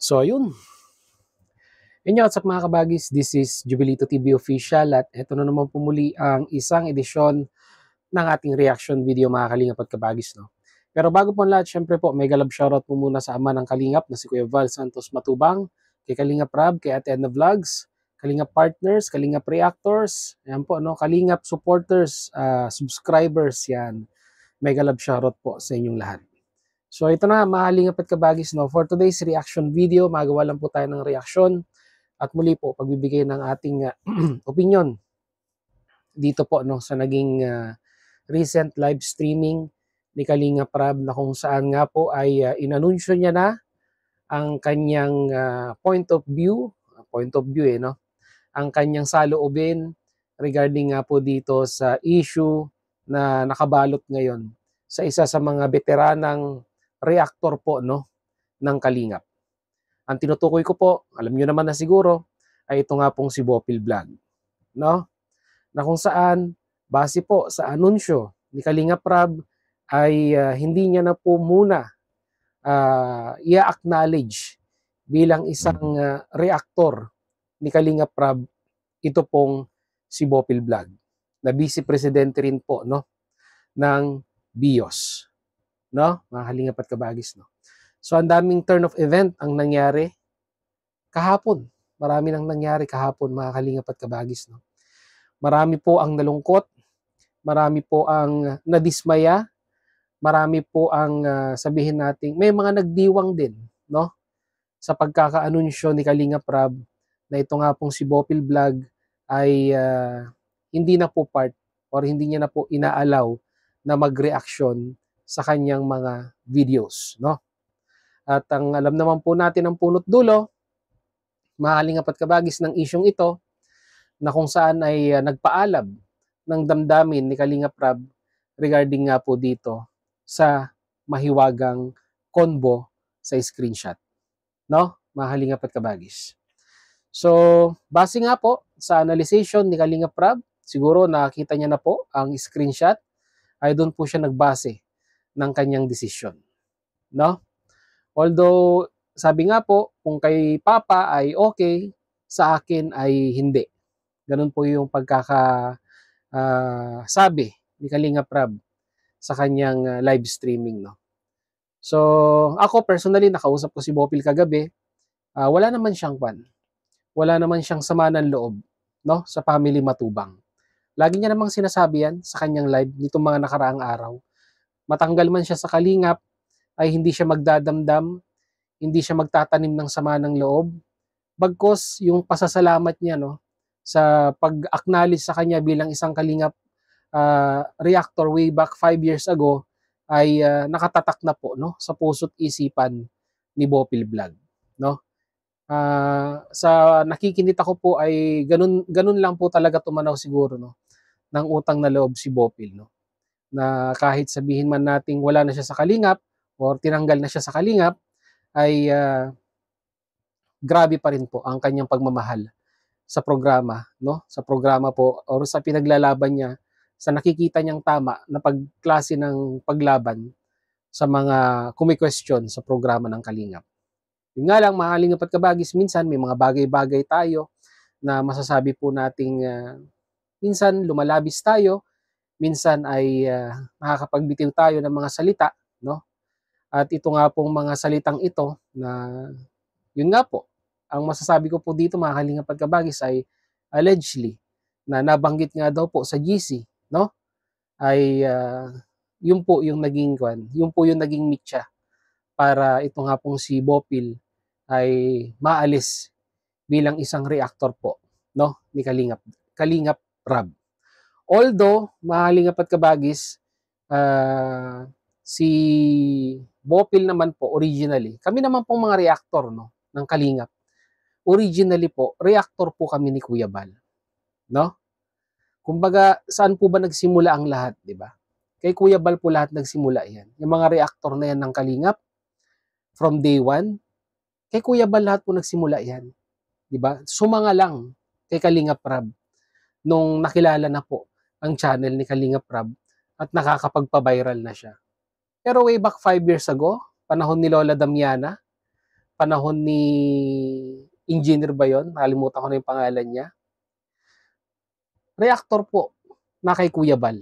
So, ayun. Inyo, what's up mga kabagis? This is Jubilito TV Official at ito na naman po muli ang isang edisyon ng ating reaction video mga kalingap at kabagis. No? Pero bago po ang lahat, syempre po, mega love shoutout po muna sa ama ng kalingap na si Kuya Val Santos Matubang, kay Kalingap Rab, kay Ate Edna Vlogs, Kalingap Partners, Kalingap Reactors, ayan po, no? Kalingap Supporters, subscribers, yan. Mega love shoutout po sa inyong lahat. So ito na, mahalingap at kabagis, no? For today's reaction video, magawa lang po tayo ng reaction at muli po pagbibigay ng ating opinion dito po no sa naging recent live streaming ni Kalingap Rab na kung saan nga po ay inanunsyo niya na ang kanyang point of view no, ang kanyang saloobin regarding nga po dito sa issue na nakabalot ngayon sa isa sa mga veteranang reactor po no ng Kalingap. Ang tinutukoy ko po, alam niyo naman na siguro, ay ito nga pong si Bopil Vlog, no? Na kung saan base po sa anunsyo ni Kalingap Rab ay hindi niya na po muna i-acknowledge bilang isang reactor ni Kalingap Rab ito pong si Bopil Vlog, na vice presidente rin po no ng BIOS, no? Mga kalingap at kabagis, no. So ang daming turn of event ang nangyari kahapon. Marami nang nangyari kahapon mga kalingap at kabagis, no. Marami po ang nalungkot, marami po ang nadismaya, marami po ang sabihin nating may mga nagdiwang din, no, sa pagkakaanunsyo ni Kalingap Rab na ito nga pong si Bopil Vlog ay hindi na po part or hindi niya na po inaalaw na mag-reaction sa kanyang mga videos, no. At ang alam naman po natin ang punot dulo, mahalingap at kabagis ng isyong ito, na kung saan ay nagpaalam ng damdamin ni Kalingap Rab regarding nga po dito sa mahiwagang convo sa screenshot, no? Mahalingap at kabagis. So, base nga po sa analyzation ni Kalingap Rab, siguro nakita niya na po ang screenshot, ay doon po siya nagbase ng kanyang desisyon, no? Although, sabi nga po, kung kay Papa ay okay, sa akin ay hindi. Ganun po yung sabi ni Kalingap Rab sa kanyang live streaming, no. So, ako personally nakausap ko si Bopil kagabi. Wala naman siyang wala naman siyang sama ng loob, no, sa family Matubang. Lagi niya namang sinasabi yan sa kanyang live nitong mga nakaraang araw. Matanggal man siya sa Kalingap, ay hindi siya magdadamdam, hindi siya magtatanim ng sama ng loob. Bagkos yung pasasalamat niya no sa pag-acknowledge sa kanya bilang isang Kalingap reactor way back 5 years ago ay nakatatak na po no sa puso't isipan ni Bopil Vlog, no. Sa nakikinita ko po ay ganun lang po talaga tumanaw siguro no ng utang na loob si Bopil, no, na kahit sabihin man nating wala na siya sa Kalingap or tinanggal na siya sa Kalingap, ay grabe pa rin po ang kanyang pagmamahal sa programa, no? Sa programa po or sa pinaglalaban niya, sa nakikita niyang tama na pagklase ng paglaban sa mga kumi-question sa programa ng Kalingap. Yun nga lang, mga kalingap at kabagis, minsan may mga bagay-bagay tayo na masasabi po nating minsan lumalabis tayo, minsan ay nakakapagbitiw tayo ng mga salita, no? At ito nga pong mga salitang ito na yun nga po, ang masasabi ko po dito mga kalingap at kabagis ay allegedly na nabanggit nga daw po sa GC, no? Ay yun po yung naging mitya para ito nga pong si Bopil ay maalis bilang isang reactor po, no, ni Kalingap Rab. Although, mga kalingap at kabagis, si Bopil naman po originally, kami naman pong mga reactor no ng Kalingap. Originally po, reactor po kami ni Kuya Bal, no? Kumbaga, saan po ba nagsimula ang lahat, 'di ba? Kay Kuya Bal po lahat nagsimula 'yan. Yung mga reactor na 'yan ng Kalingap from day one, kay Kuya Bal lahat po nagsimula 'yan, 'di ba? Sumanga lang kay Kalingap Rab nung nakilala na po ang channel ni Kalingap Rab at nakakapagpa-viral na siya. Pero way back 5 years ago, panahon ni Lola Damiana, panahon ni engineer ba yun? Nakalimutan ko na yung pangalan niya. Reactor po na kay Kuya Bal.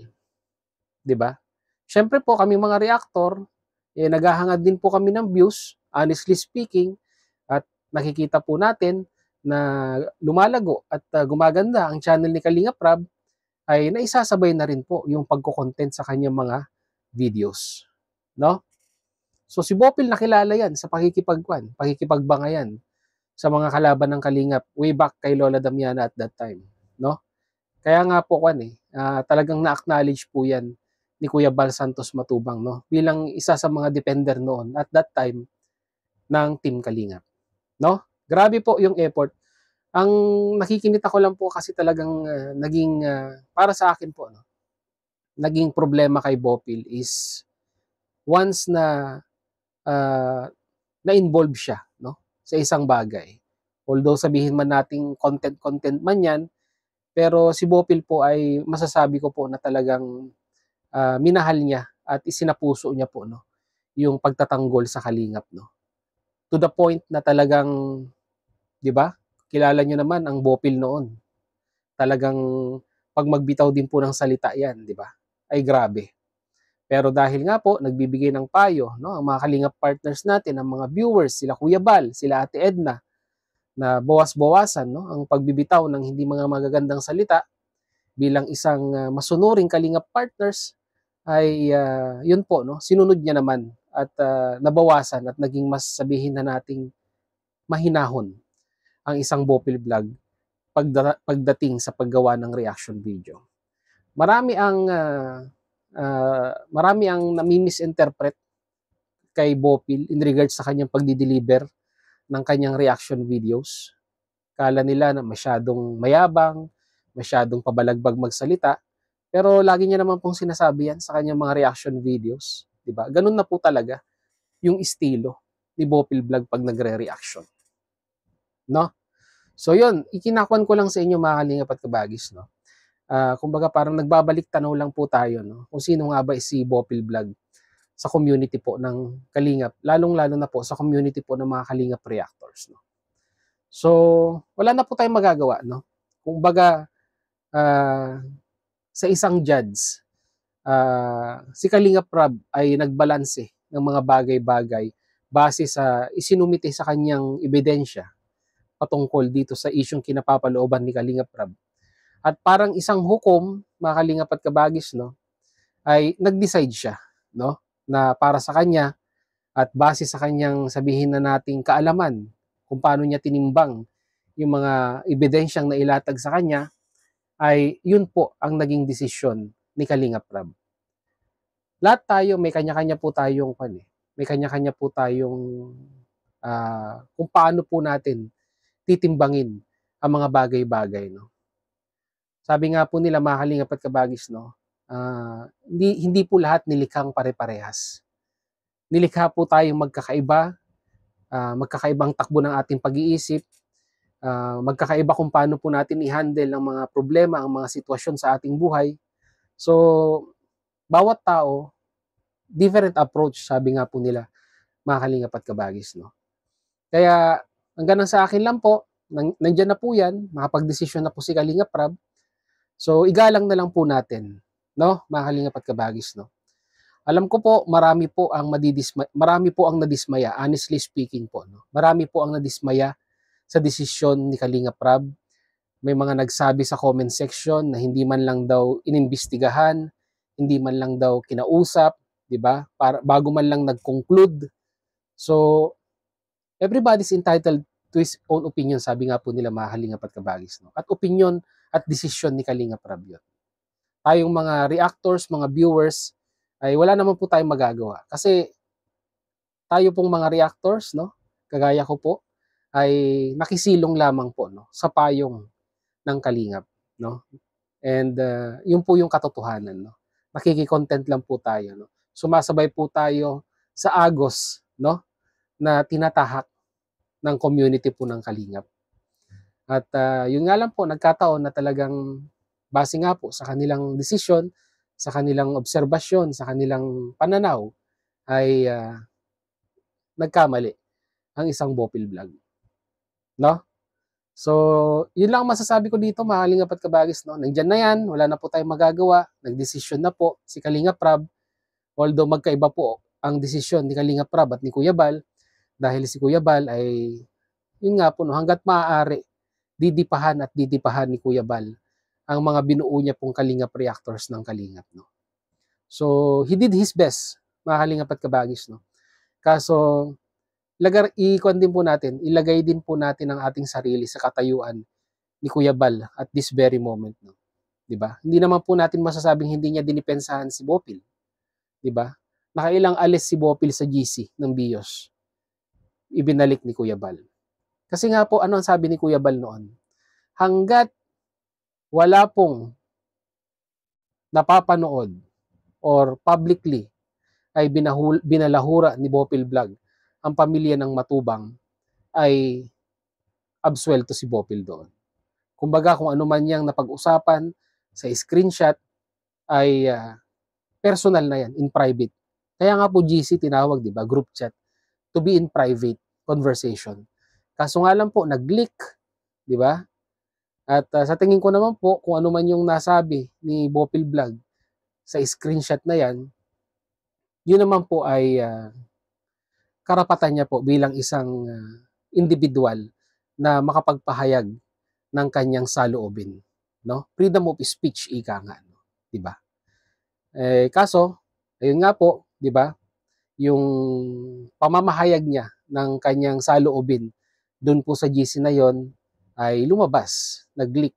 'Di ba? Siyempre po kami mga reactor, naghahangad din po kami ng views, honestly speaking, at nakikita po natin na lumalago at gumaganda ang channel ni Kalinga Prab, ay naisasabay na rin po yung pagko-content sa kanyang mga videos. No? So si Bopil nakilala yan sa pakikipagbangayan sa mga kalaban ng Kalingap way back kay Lola Damiana at that time. No? Kaya nga po talagang na-acknowledge po yan ni Kuya Bal Santos Matubang, no? Bilang isa sa mga defender noon at that time ng Team Kalingap. No? Grabe po yung effort. Ang nakikinita ko lang po kasi talagang naging para sa akin po, no? Naging problema kay Bopil is once na na-involve siya, no? Sa isang bagay. Although sabihin man nating content man yan, pero si Bopil po ay masasabi ko po na talagang minahal niya at isinapuso niya po, no, yung pagtatanggol sa Kalingap, no. To the point na talagang, 'di ba? Kilala niyo naman ang Bopil noon. Talagang pag magbitaw din po ng salita 'yan, 'di ba? Ay grabe. Pero dahil nga po nagbibigay ng payo, no, ang mga Kalingap partners natin, ang mga viewers, sila Kuya Bal, sila Ate Edna, na bawas-bawasan, no, ang pagbibitaw ng hindi mga magagandang salita bilang isang masunuring Kalingap partners, ay yun po, no, sinunod niya naman at nabawasan at naging mas sabihin na nating mahinahon ang isang Bopil vlog pagdating sa paggawa ng reaction video. Marami ang nami-misinterpret kay Bopil in regards sa kanyang pagdi-deliver ng kanyang reaction videos. Kala nila na masyadong mayabang, masyadong pabalagbag magsalita, pero lagi niya naman pong sinasabi yan sa kanyang mga reaction videos, 'di ba? Ganun na po talaga yung estilo ni Bopil Vlog pag nagre-reaction. No? So yun, ikinakwan ko lang sa inyo mga Kalingap at Kabagis, no. Kumbaga parang nagbabalik tanaw lang po tayo, no, kung sino nga ba si Bopil Vlog sa community po ng Kalingap, lalong-lalo na po sa community po ng mga Kalingap reactors, no. So, wala na po tayong magagawa, no. Kumbaga sa isang judge, si Kalinga Prab ay nagbalanse ng mga bagay-bagay base sa isinumite sa kanyang ebidensya patungkol dito sa isyong kinapapalooban ni Kalinga Prab. At parang isang hukom, mga Kalingap at Kabagis, no, ay nag-decide siya, no, na para sa kanya at base sa kanyang sabihin na nating kaalaman kung paano niya tinimbang yung mga ebidensyang nailatag sa kanya, ay yun po ang naging desisyon ni Kalinga Prab. Lahat tayo may kanya-kanya po tayong may kanya-kanya po tayong kung paano po natin titimbangin ang mga bagay-bagay, no. Sabi nga po nila mga Kalingap at Kabagis, no, hindi po lahat nilikhang pare-parehas. Nilikha po tayong magkakaiba, magkakaibang takbo ng ating pag-iisip, magkakaiba kung paano po natin i-handle ang mga problema, ang mga sitwasyon sa ating buhay. So, bawat tao, different approach, sabi nga po nila, mga Kalingap at Kabagis, no. Kaya, hanggang sa akin lang po, nandyan na po yan, makapag-desisyon na po si Kalinga Prab. So, igalang na lang po natin, no, mga Kalingap at Kabagis, no. Alam ko po, marami po ang nadismaya, honestly speaking po, no. Marami po ang nadismaya sa desisyon ni Kalinga Prab. May mga nagsabi sa comment section na hindi man lang daw inimbestigahan, hindi man lang daw kinausap, 'di ba? Bago man lang nag-conclude. So, everybody's entitled to his own opinion, sabi nga po nila mga Kalingap at Kabagis, no? At opinion at desisyon ni Kalinga Prab yun. Tayong mga reactors, mga viewers, ay wala naman po tayong magagawa. Kasi tayo pong mga reactors, no, kagaya ko po, ay nakisilong lamang po, no, sa payong ng Kalingap, no. And yun po yung katotohanan, no. Nakiki-content lang po tayo, no. Sumasabay po tayo sa agos, no, na tinatahak ng community po ng Kalingap. At yun nga lang po, nagkataon na talagang base nga po sa kanilang desisyon, sa kanilang obserbasyon, sa kanilang pananaw, ay nagkamali. ang isang Bopil Vlog. No? So, yun lang masasabi ko dito, mga Kalingap at Kabagis. No? Nandyan na yan, wala na po tayong magagawa. Nagdesisyon na po si Kalingap Rab. Although magkaiba po ang desisyon ni Kalingap Rab at ni Kuya Bal. Dahil si Kuya Bal ay, yun nga po, no, hanggat maaari, didipahan at didipahan ni Kuya Bal ang mga binuo niya pong Kalingap reactors ng Kalingap. No? So, he did his best, mga Kalingap at Kabagis. No? Kaso, ilagay din po natin ang ating sarili sa katayuan ni Kuya Bal at this very moment. No? Diba? Hindi naman po natin masasabing hindi niya dinipensahan si Bopil. Diba? Nakailang alis si Bopil sa GC ng BIOS. Ibinalik ni Kuya Bal. Kasi nga po, ano ang sabi ni Kuya Bal noon? Hanggat wala pong napapanood or publicly ay binalahura ni Bopil Vlog ang pamilya ng Matubang, ay absuelto si Bopil doon. Kumbaga kung ano man yang napag-usapan sa screenshot ay personal na yan, in private. Kaya nga po GC tinawag, di ba, group chat, to be in private conversation. Kaso nga lang po, nag-leak, di ba? At sa tingin ko naman po, kung ano man yung nasabi ni Bopil Vlog sa screenshot na yan, yun naman po ay karapatan niya po bilang isang individual na makapagpahayag ng kanyang saloobin. No? Freedom of speech, ika nga. No? Di ba? Kaso, ayun nga po, di ba? Yung pamamahayag niya ng kanyang saloobin doon po sa GC na yon ay lumabas, nag-leak,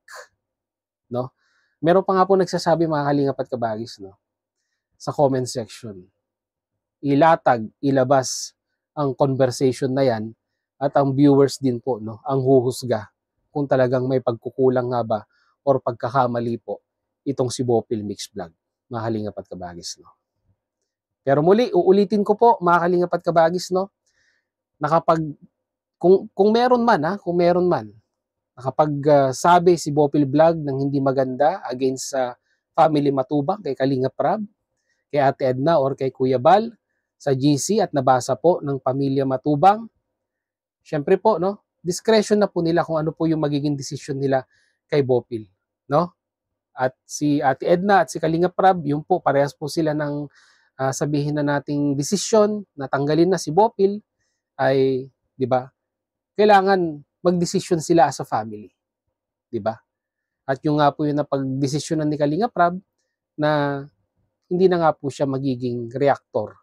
no? Meron pa nga po nagsasabi, mga Kalingap at Kabagis, no, sa comment section, ilabas ang conversation na yan at ang viewers din po, no, ang huhusga kung talagang may pagkukulang nga ba or pagkakamali po itong si Bopil Mix Vlog, mga Kalingap at Kabagis, no. Pero muli, uulitin ko po, mga Kalingap at Kabagis, no, kung meron man, nakapagsabi si Bopil Vlog ng hindi maganda against sa family Matubang, kay Kalingap Rab, kay Ate Edna or kay Kuya Bal sa GC at nabasa po ng pamilya Matubang, syempre po, no, discretion na po nila kung ano po yung magiging desisyon nila kay Bopil, no? At si Ate Edna at si Kalingap Rab, yun po, parehas po sila ng sabihin na nating desisyon na tanggalin na si Bopil, ay, di ba, kailangan magdesisyon sila as a family. Di ba? At yung nga po yung napagdesisyonan ni Kalingap Rab na hindi na nga po siya magiging reactor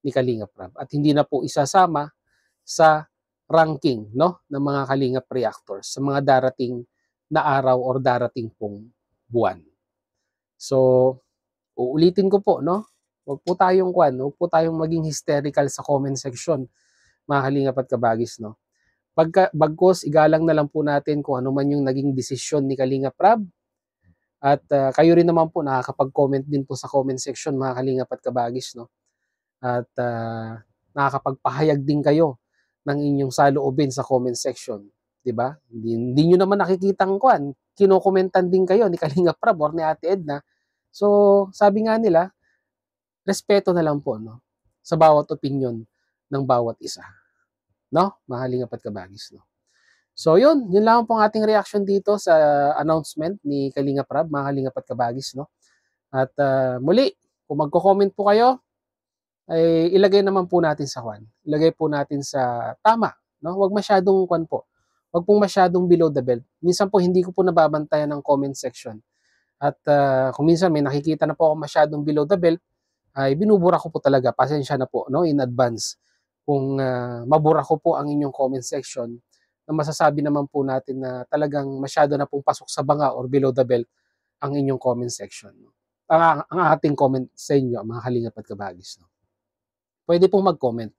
ni Kalingap Rab at hindi na po isasama sa ranking, no, ng mga Kalingap reactors sa mga darating na araw or darating pong buwan. So, uulitin ko po, no, huwag po tayong maging hysterical sa comment section, mga Kalingap at Kabagis, no. Bagkos, igalang na lang po natin kung ano man yung naging desisyon ni Kalingap Rab. At kayo rin naman po nakakapag-comment din po sa comment section, mga Kalingap at Kabagis, no? At nakakapagpahayag din kayo ng inyong saloobin sa comment section, 'di ba? Hindi niyo naman nakikitang kinokomentan din kayo ni Kalingap Rab or ni Ate Edna. So, sabi nga nila, respeto na lang po, no, sa bawat opinion ng bawat isa. No? Mga Kalingap at Kabagis, no? So, yun lang po ang ating reaction dito sa announcement ni Kalingap Rab, mga Kalingap at Kabagis, no? At muli, kung magko-comment po kayo, ay ilagay naman po natin sa Ilagay po natin sa tama, no? Huwag masyadong po. Huwag pong masyadong below the belt. Minsan po hindi ko po nababantayan ng comment section. At kung minsan may nakikita na po ako masyadong below the belt, ay binubura ko po talaga. Pasensya na po, no, in advance. Kung mabura ko po ang inyong comment section, na masasabi naman po natin na talagang masyado na pong pasok sa banga or below the belt ang inyong comment section. Ang ating comment sa inyo, mga Kalingap at Kabagis. No? Pwede pong mag-comment,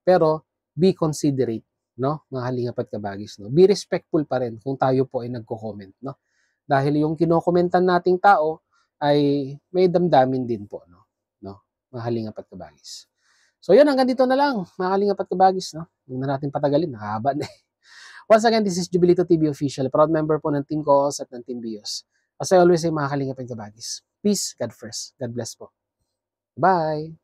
pero be considerate, no, mga Kalingap at Kabagis. No? Be respectful pa rin kung tayo po ay nagko-comment. No? Dahil yung kinokomentan nating tao ay may damdamin din po. No? Mga Kalingap at Kabagis. So yun, hanggang dito na lang, mga Kalingap at Kabagis, no? Huwag na natin patagalin, nakahaba na eh. Once again, this is Jubilito TV Official, proud member po ng Team Coos at ng Team BIOS. As I always say, mga Kalingap at Kabagis, peace, God first. God bless po. Bye!